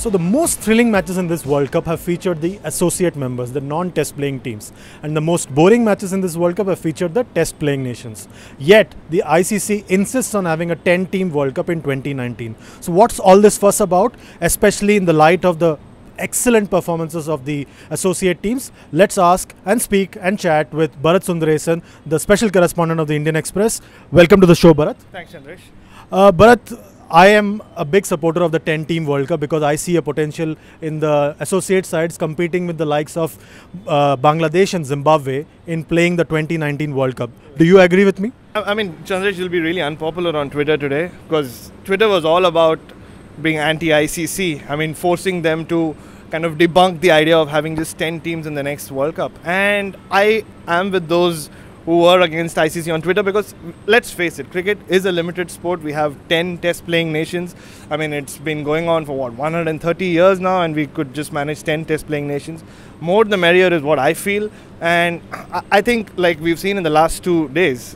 So the most thrilling matches in this World Cup have featured the associate members, the non-test playing teams. And the most boring matches in this World Cup have featured the test playing nations. Yet, the ICC insists on having a 10-team World Cup in 2019. So what's all this fuss about, especially in the light of the excellent performances of the associate teams? Let's ask and speak and chat with Bharat Sundaresan, the special correspondent of the Indian Express. Welcome to the show, Bharat. Thanks, Chandresh. Bharat, I am a big supporter of the 10-team World Cup because I see a potential in the associate sides competing with the likes of Bangladesh and Zimbabwe in playing the 2019 World Cup. Do you agree with me? I mean, Chandresh, you'll be really unpopular on Twitter today because Twitter was all about being anti-ICC. I mean, forcing them to kind of debunk the idea of having just 10 teams in the next World Cup. And I am with those who were against ICC on Twitter because, let's face it, cricket is a limited sport. We have 10 test playing nations. I mean, it's been going on for what, 130 years now, and we could just manage 10 test playing nations. More the merrier is what I feel. And I think, like we've seen in the last 2 days,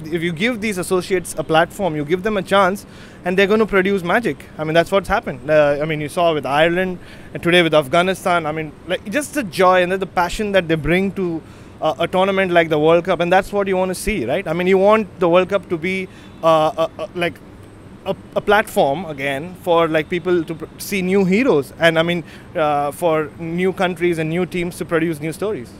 if you give these associates a platform, you give them a chance, and they're going to produce magic. I mean, that's what's happened. I mean, you saw with Ireland, and today with Afghanistan. I mean, like, just the joy and the passion that they bring to a tournament like the World Cup, and that's what you want to see, right? I mean, you want the World Cup to be like a platform again for like people to see new heroes, and I mean for new countries and new teams to produce new stories.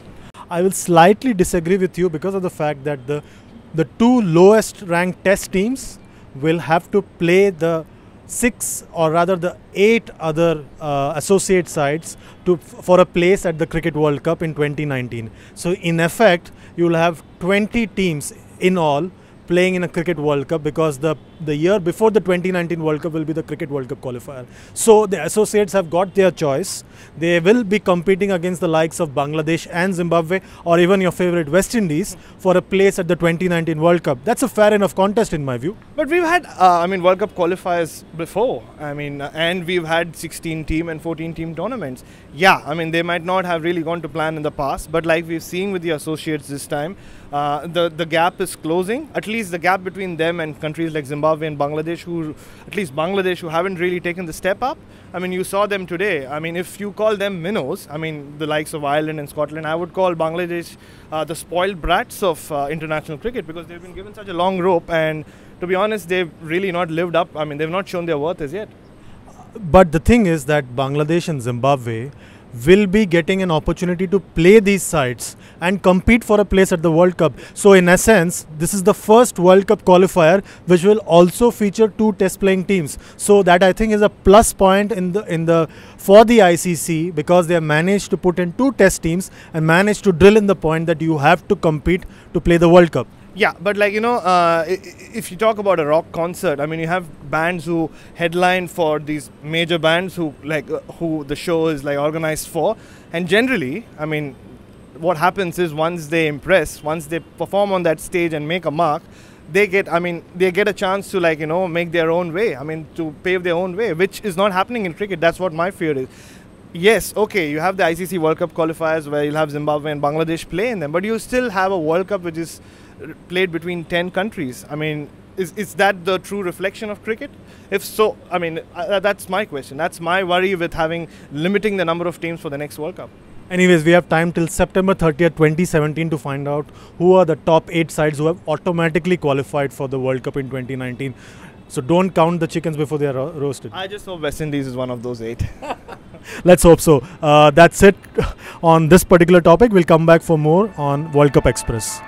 I will slightly disagree with you because of the fact that the two lowest ranked test teams will have to play the 6 or rather the 8 other associate sides for a place at the Cricket World Cup in 2019. So in effect, you will have 20 teams in all playing in a Cricket World Cup because the year before the 2019 World Cup will be the Cricket World Cup qualifier. So the associates have got their choice. They will be competing against the likes of Bangladesh and Zimbabwe or even your favorite West Indies for a place at the 2019 World Cup. That's a fair enough contest in my view. But we've had, I mean, World Cup qualifiers before. I mean, and we've had 16-team and 14-team tournaments. Yeah, I mean, they might not have really gone to plan in the past, but like we've seen with the associates this time, the gap is closing. At least the gap between them and countries like Zimbabwe and Bangladesh, who haven't really taken the step up. I mean, you saw them today. I mean, if you call them minnows, I mean, the likes of Ireland and Scotland, I would call Bangladesh the spoiled brats of international cricket because they've been given such a long rope, and to be honest, they've really not lived up. I mean, they've not shown their worth as yet. But the thing is that Bangladesh and Zimbabwe will be getting an opportunity to play these sides and compete for a place at the World Cup. So in essence, this is the first World Cup qualifier which will also feature 2 test playing teams. So that I think is a plus point for the ICC because they have managed to put in 2 test teams and managed to drill in the point that you have to compete to play the World Cup. Yeah, but like, you know, if you talk about a rock concert, I mean, you have bands who headline for these major bands who the show is like organized for, and generally, I mean, what happens is once they impress, once they perform on that stage and make a mark, they get a chance to, like, you know, make their own way. I mean, to pave their own way, which is not happening in cricket. That's what my fear is. Yes, okay, you have the ICC World Cup qualifiers where you'll have Zimbabwe and Bangladesh play in them, but you still have a World Cup which is played between 10 countries. I mean, is that the true reflection of cricket? If so, I mean, that's my question. That's my worry with limiting the number of teams for the next World Cup. Anyways, we have time till September 30th, 2017 to find out who are the top 8 sides who have automatically qualified for the World Cup in 2019. So don't count the chickens before they are roasted. I just hope West Indies is one of those 8. Let's hope so. That's it on this particular topic. We'll come back for more on World Cup Express.